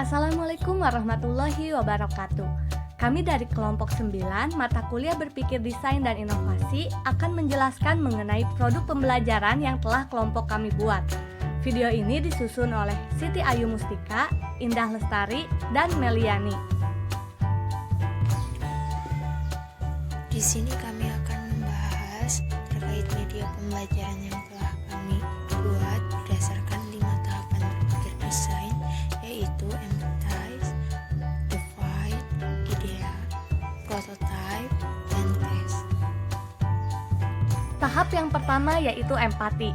Assalamualaikum warahmatullahi wabarakatuh. Kami dari kelompok 9 mata kuliah berpikir desain dan inovasi akan menjelaskan mengenai produk pembelajaran yang telah kelompok kami buat. Video ini disusun oleh Siti Ayu Mustika, Indah Lestari, dan Meliani. Di sini kami akan membahas terkait media pembelajaran yang telah kami buat berdasarkan 5 tahapan berpikir desain, yaitu empathize, define, idea, prototype, dan test. Tahap yang pertama yaitu empati.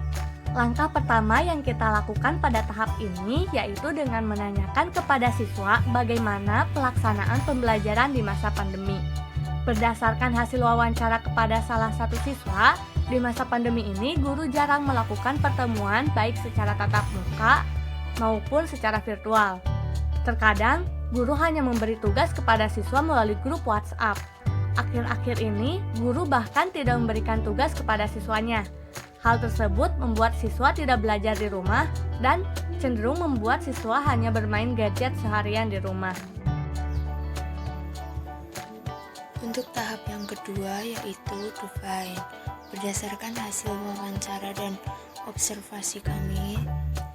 Langkah pertama yang kita lakukan pada tahap ini yaitu dengan menanyakan kepada siswa bagaimana pelaksanaan pembelajaran di masa pandemi. Berdasarkan hasil wawancara kepada salah satu siswa, di masa pandemi ini guru jarang melakukan pertemuan baik secara tatap muka maupun secara virtual. Terkadang, guru hanya memberi tugas kepada siswa melalui grup WhatsApp. Akhir-akhir ini, guru bahkan tidak memberikan tugas kepada siswanya. Hal tersebut membuat siswa tidak belajar di rumah dan cenderung membuat siswa hanya bermain gadget seharian di rumah. Untuk tahap yang kedua yaitu define. Berdasarkan hasil wawancara dan observasi kami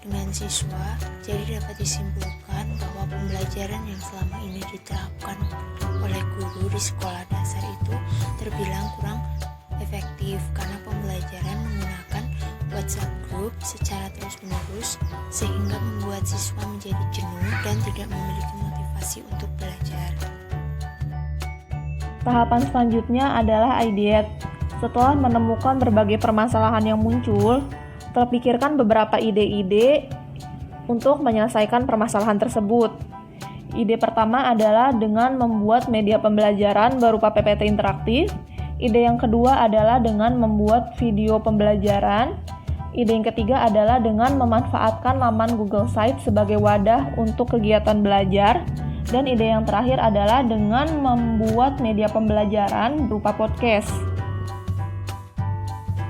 dengan siswa, jadi dapat disimpulkan bahwa pembelajaran yang selama ini diterapkan oleh guru di sekolah dasar itu terbilang kurang efektif karena pembelajaran menggunakan WhatsApp group secara terus-menerus sehingga membuat siswa menjadi jenuh dan tidak memiliki motivasi untuk belajar. Tahapan selanjutnya adalah ideate. Setelah menemukan berbagai permasalahan yang muncul, terpikirkan beberapa ide-ide untuk menyelesaikan permasalahan tersebut. Ide pertama adalah dengan membuat media pembelajaran berupa PPT interaktif. Ide yang kedua adalah dengan membuat video pembelajaran. Ide yang ketiga adalah dengan memanfaatkan laman Google Sites sebagai wadah untuk kegiatan belajar. Dan ide yang terakhir adalah dengan membuat media pembelajaran berupa podcast.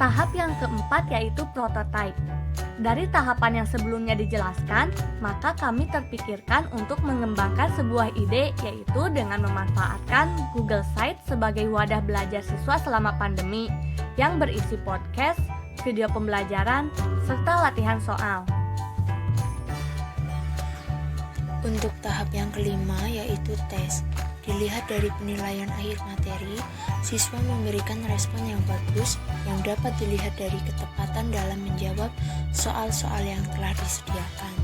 Tahap yang keempat yaitu prototype. Dari tahapan yang sebelumnya dijelaskan, maka kami terpikirkan untuk mengembangkan sebuah ide yaitu dengan memanfaatkan Google Sites sebagai wadah belajar siswa selama pandemi yang berisi podcast, video pembelajaran, serta latihan soal. Untuk tahap yang kelima yaitu tes. Dilihat dari penilaian akhir materi, siswa memberikan respon yang bagus yang dapat dilihat dari ketepatan dalam menjawab soal-soal yang telah disediakan.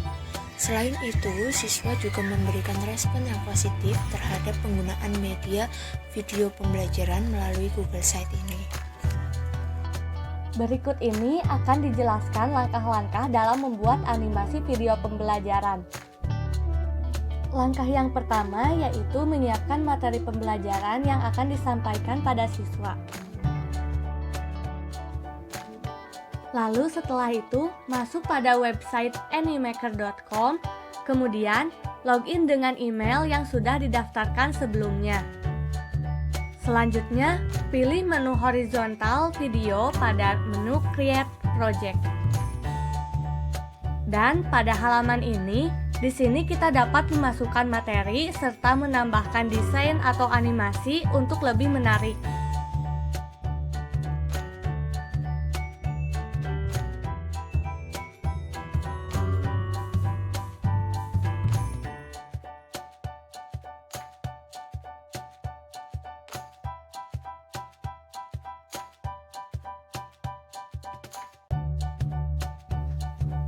Selain itu, siswa juga memberikan respon yang positif terhadap penggunaan media video pembelajaran melalui Google Site ini. Berikut ini akan dijelaskan langkah-langkah dalam membuat animasi video pembelajaran. Langkah yang pertama yaitu menyiapkan materi pembelajaran yang akan disampaikan pada siswa. Lalu setelah itu, masuk pada website animaker.com, kemudian login dengan email yang sudah didaftarkan sebelumnya. Selanjutnya, pilih menu horizontal video pada menu Create Project. Dan pada halaman ini, di sini kita dapat memasukkan materi serta menambahkan desain atau animasi untuk lebih menarik.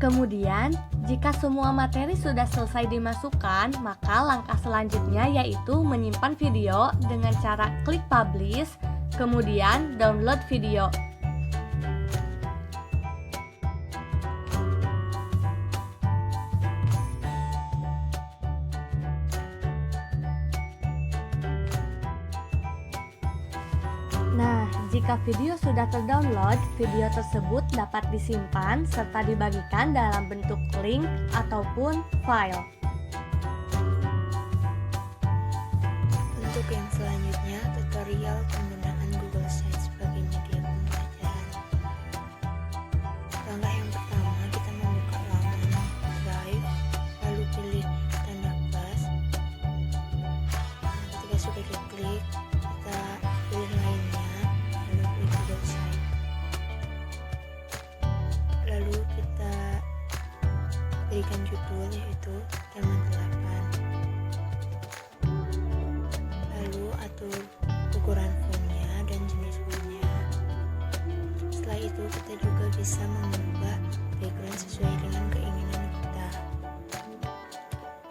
Kemudian, jika semua materi sudah selesai dimasukkan, maka langkah selanjutnya yaitu menyimpan video dengan cara klik publish, kemudian download video. Nah, jika video sudah terdownload, video tersebut dapat disimpan serta dibagikan dalam bentuk link ataupun file. Untuk yang selanjutnya, tutorial penggunaan Google Sites sebagai media pembelajaran. Langkah yang pertama, kita membuka laman Drive, lalu pilih tanda halaman 8. Lalu atur ukuran fontnya dan jenis fontnya. Setelah itu kita juga bisa mengubah background sesuai dengan keinginan kita.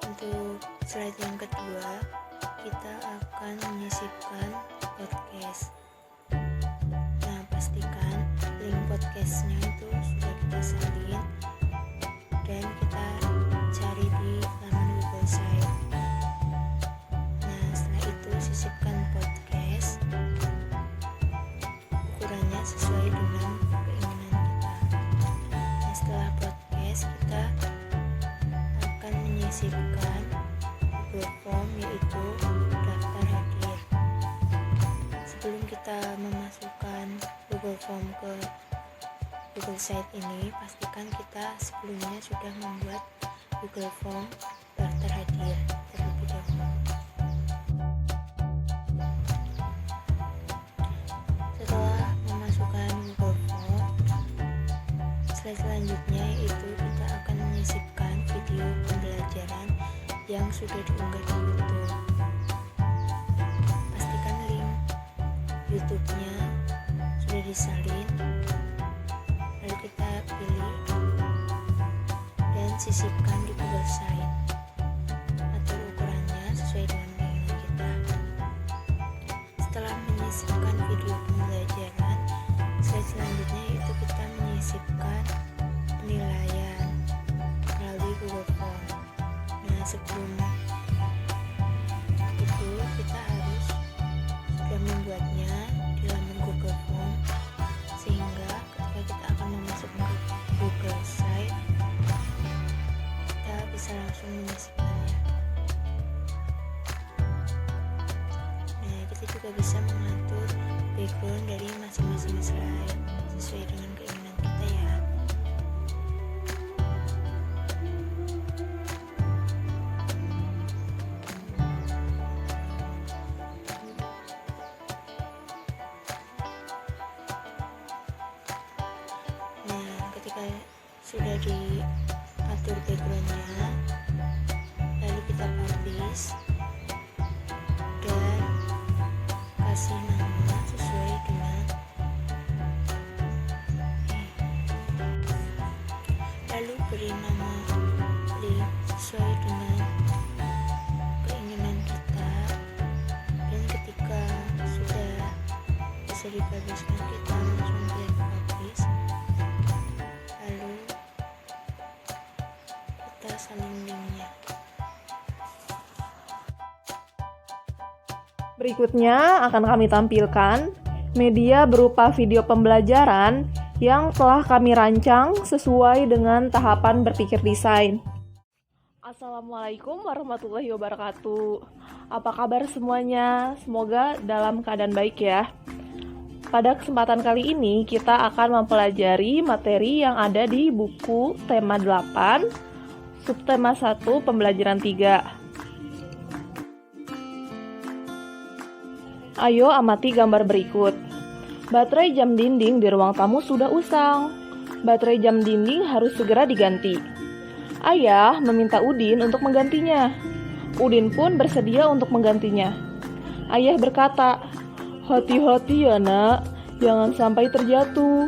Untuk slide yang kedua, kita akan menyisipkan podcast. Nah, pastikan link podcastnya itu sudah kita salin dan kita cari di laman Google Site. Nah, setelah itu sisipkan podcast ukurannya sesuai dengan keinginan kita. Nah, setelah podcast kita akan menyisipkan Google Form, yaitu daftar hadir. Sebelum kita memasukkan Google Form ke Google Site ini, pastikan kita sebelumnya sudah membuat Google Form daftar hadir terlebih dahulu. Setelah memasukkan Google Form, slide selanjutnya yaitu kita akan menyisipkan video pembelajaran yang sudah diunggah di YouTube. Pastikan link YouTube-nya sudah disalin, lalu kita pilih dan sisipkan di Google Site. Atur ukurannya sesuai dengan keinginan kita. Setelah menyisipkan video pembelajaran, slide selanjutnya yaitu kita menyisipkan penilaian melalui Google Form. Nah, sebelum itu kita harus sudah membuatnya di laman Google Form, sehingga ketika kita akan memasukkan ke Google Site, kita bisa langsung menyisipkannya. Nah, kita juga bisa mengatur background dari masing-masing slide sesuai dengan keinginan kita ya. Nah, ketika sudah diatur backgroundnya, lalu kita publish dan kasih nama sesuai dengan lalu beri nama link sesuai dengan keinginan kita, dan ketika sudah bisa dipublishkan kita langsung klik publish, lalu kita salin linknya. Berikutnya akan kami tampilkan media berupa video pembelajaran yang telah kami rancang sesuai dengan tahapan berpikir desain. Assalamualaikum warahmatullahi wabarakatuh. Apa kabar semuanya? Semoga dalam keadaan baik ya. Pada kesempatan kali ini kita akan mempelajari materi yang ada di buku tema 8, subtema 1, pembelajaran 3. Ayo amati gambar berikut. Baterai jam dinding di ruang tamu sudah usang. Baterai jam dinding harus segera diganti. Ayah meminta Udin untuk menggantinya. Udin pun bersedia untuk menggantinya. Ayah berkata, "Hati-hati ya nak, jangan sampai terjatuh.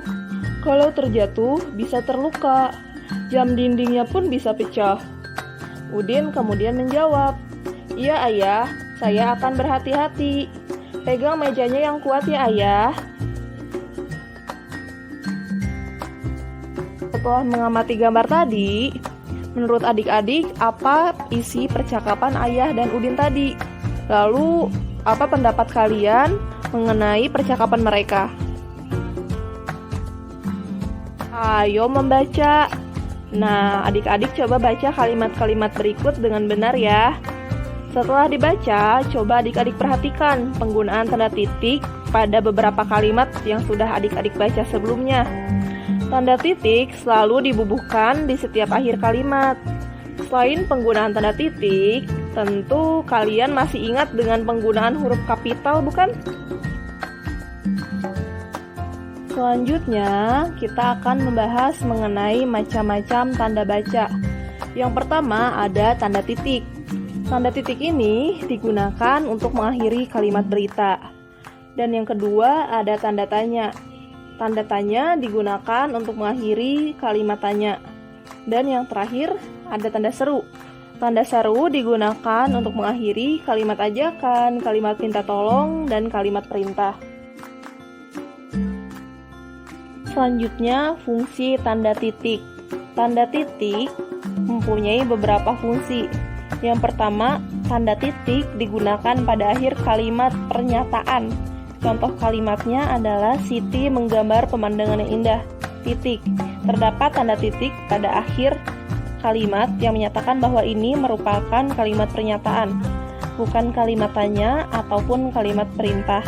Kalau terjatuh bisa terluka. Jam dindingnya pun bisa pecah." Udin kemudian menjawab, "Iya ayah, saya akan berhati-hati. Pegang mejanya yang kuat ya ayah." Setelah mengamati gambar tadi, menurut adik-adik apa isi percakapan ayah dan Udin tadi? Lalu, apa pendapat kalian mengenai percakapan mereka? Ayo membaca. Nah, adik-adik coba baca kalimat-kalimat berikut dengan benar ya. Setelah dibaca, coba adik-adik perhatikan penggunaan tanda titik pada beberapa kalimat yang sudah adik-adik baca sebelumnya. Tanda titik selalu dibubuhkan di setiap akhir kalimat. Selain penggunaan tanda titik, tentu kalian masih ingat dengan penggunaan huruf kapital, bukan? Selanjutnya, kita akan membahas mengenai macam-macam tanda baca. Yang pertama ada tanda titik. Tanda titik ini digunakan untuk mengakhiri kalimat berita. Dan yang kedua ada tanda tanya. Tanda tanya digunakan untuk mengakhiri kalimat tanya. Dan yang terakhir ada tanda seru. Tanda seru digunakan untuk mengakhiri kalimat ajakan, kalimat minta tolong, dan kalimat perintah. Selanjutnya, fungsi tanda titik. Tanda titik mempunyai beberapa fungsi. Yang pertama, tanda titik digunakan pada akhir kalimat pernyataan. Contoh kalimatnya adalah Siti menggambar pemandangan yang indah. Titik. Terdapat tanda titik pada akhir kalimat yang menyatakan bahwa ini merupakan kalimat pernyataan, bukan kalimat tanya ataupun kalimat perintah.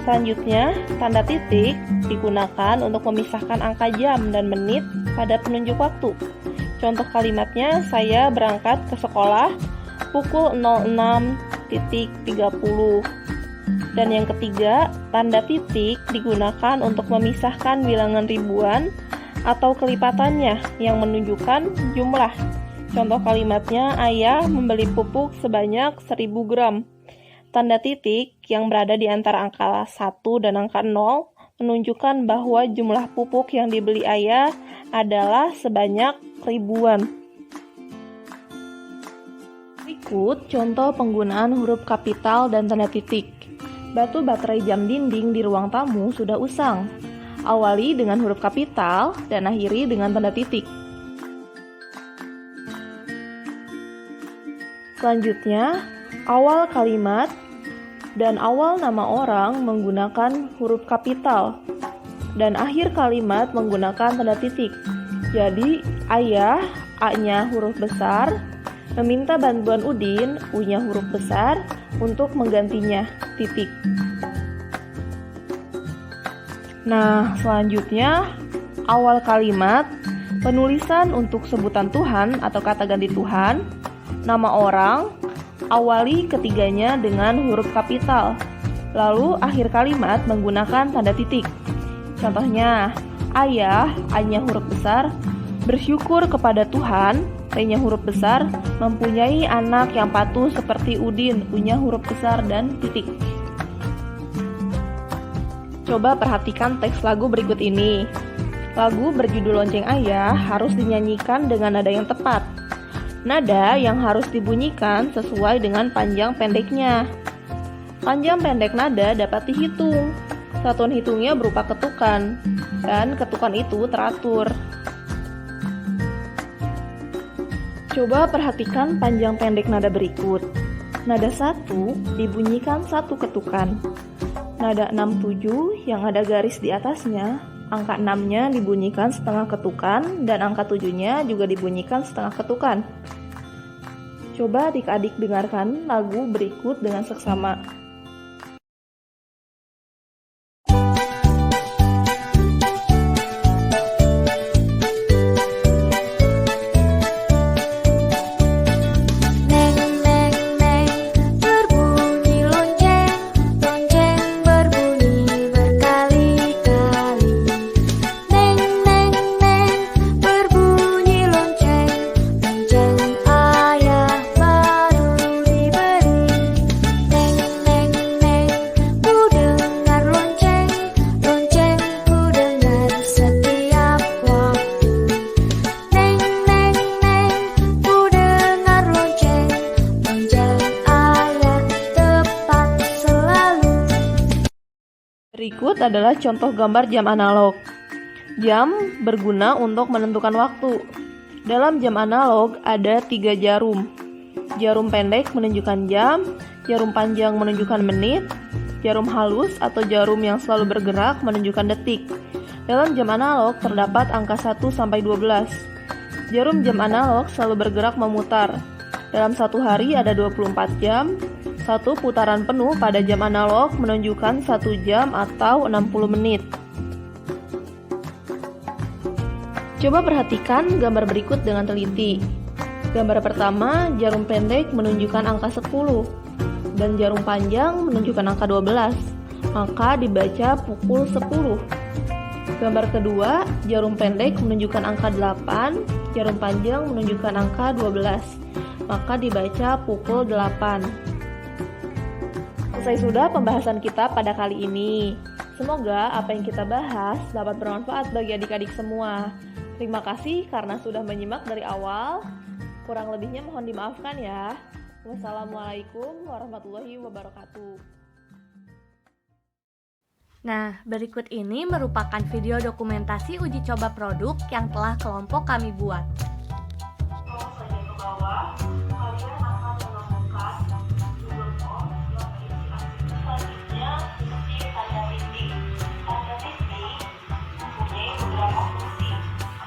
Selanjutnya, tanda titik digunakan untuk memisahkan angka jam dan menit pada penunjuk waktu. Contoh kalimatnya, saya berangkat ke sekolah pukul 06.30. Dan yang ketiga, tanda titik digunakan untuk memisahkan bilangan ribuan atau kelipatannya yang menunjukkan jumlah. Contoh kalimatnya, ayah membeli pupuk sebanyak 1000 gram. Tanda titik yang berada di antara angka 1 dan angka 0 menunjukkan bahwa jumlah pupuk yang dibeli ayah adalah sebanyak ribuan. Berikut contoh penggunaan huruf kapital dan tanda titik. Batu baterai jam dinding di ruang tamu sudah usang. Awali dengan huruf kapital dan akhiri dengan tanda titik. Selanjutnya, awal kalimat dan awal nama orang menggunakan huruf kapital dan akhir kalimat menggunakan tanda titik. Jadi, ayah, A-nya huruf besar, meminta bantuan Udin, U-nya huruf besar, untuk menggantinya, titik. Nah, selanjutnya, awal kalimat, penulisan untuk sebutan Tuhan atau kata ganti Tuhan, nama orang, awali ketiganya dengan huruf kapital, lalu akhir kalimat menggunakan tanda titik. Contohnya, ayah, A-nya huruf besar, bersyukur kepada Tuhan, T-nya huruf besar, mempunyai anak yang patuh seperti Udin, U-nya huruf besar, dan titik. Coba perhatikan teks lagu berikut ini. Lagu berjudul Lonceng Ayah harus dinyanyikan dengan nada yang tepat. Nada yang harus dibunyikan sesuai dengan panjang pendeknya. Panjang pendek nada dapat dihitung. Satuan hitungnya berupa ketukan, dan ketukan itu teratur. Coba perhatikan panjang pendek nada berikut. Nada 1 dibunyikan 1 ketukan. Nada 67 yang ada garis di atasnya, angka 6-nya dibunyikan setengah ketukan dan angka 7-nya juga dibunyikan setengah ketukan. Coba adik-adik dengarkan lagu berikut dengan seksama. Berikut adalah contoh gambar jam analog. Jam berguna untuk menentukan waktu. Dalam jam analog ada 3 jarum. Jarum pendek menunjukkan jam, jarum panjang menunjukkan menit, jarum halus atau jarum yang selalu bergerak menunjukkan detik. Dalam jam analog terdapat angka 1 sampai 12. Jarum jam analog selalu bergerak memutar. Dalam satu hari ada 24 jam. Satu putaran penuh pada jam analog menunjukkan 1 jam atau 60 menit. Coba perhatikan gambar berikut dengan teliti. Gambar pertama, jarum pendek menunjukkan angka 10 dan jarum panjang menunjukkan angka 12. Maka dibaca pukul 10. Gambar kedua, jarum pendek menunjukkan angka 8, jarum panjang menunjukkan angka 12. Maka dibaca pukul 8. Selesai sudah pembahasan kita pada kali ini. Semoga apa yang kita bahas dapat bermanfaat bagi adik-adik semua. Terima kasih karena sudah menyimak dari awal. Kurang lebihnya mohon dimaafkan ya. Wassalamualaikum warahmatullahi wabarakatuh. Nah, berikut ini merupakan video dokumentasi uji coba produk yang telah kelompok kami buat. Scroll saja ke bawah, kalian akan menemukan Google Form yang berisi aktivitas selanjutnya isi tanda titik. Tanda titik mempunyai beberapa fungsi.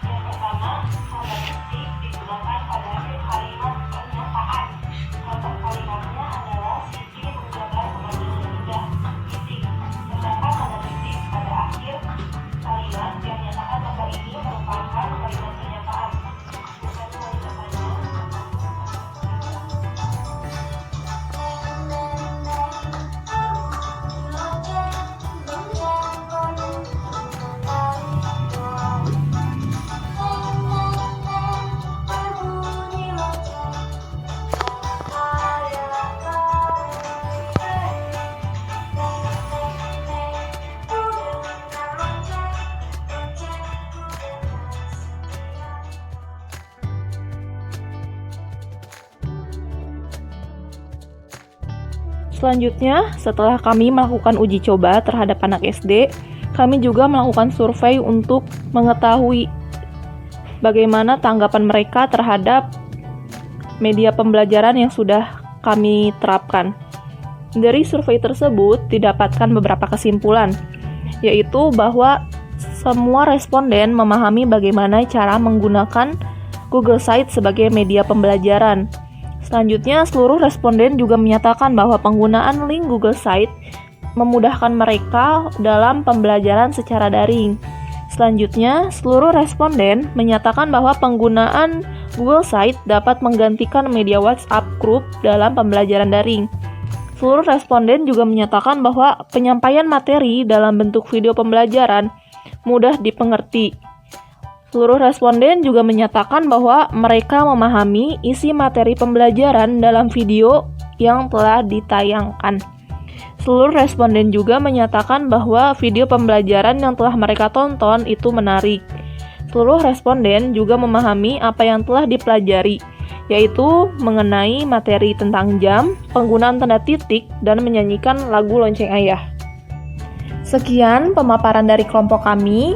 Yang pertama, tanda titik digunakan pada akhir kalimat pernyataan. Contoh kalimatnya adalah Siti menjabar kepada Linda. Titik. Terdapat tanda titik pada akhir kalimat yang menyatakan bahwa ini merupakan kalimat pernyataan. Bukan kalimatnya. Selanjutnya, setelah kami melakukan uji coba terhadap anak SD, kami juga melakukan survei untuk mengetahui bagaimana tanggapan mereka terhadap media pembelajaran yang sudah kami terapkan. Dari survei tersebut didapatkan beberapa kesimpulan, yaitu bahwa semua responden memahami bagaimana cara menggunakan Google Sites sebagai media pembelajaran. Selanjutnya, seluruh responden juga menyatakan bahwa penggunaan link Google Sites memudahkan mereka dalam pembelajaran secara daring. Selanjutnya, seluruh responden menyatakan bahwa penggunaan Google Sites dapat menggantikan media WhatsApp Group dalam pembelajaran daring. Seluruh responden juga menyatakan bahwa penyampaian materi dalam bentuk video pembelajaran mudah dipengerti. Seluruh responden juga menyatakan bahwa mereka memahami isi materi pembelajaran dalam video yang telah ditayangkan. Seluruh responden juga menyatakan bahwa video pembelajaran yang telah mereka tonton itu menarik. Seluruh responden juga memahami apa yang telah dipelajari, yaitu mengenai materi tentang jam, penggunaan tanda titik, dan menyanyikan lagu lonceng ayah. Sekian pemaparan dari kelompok kami.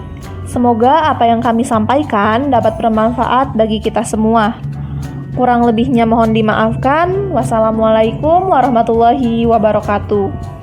Semoga apa yang kami sampaikan dapat bermanfaat bagi kita semua. Kurang lebihnya mohon dimaafkan. Wassalamualaikum warahmatullahi wabarakatuh.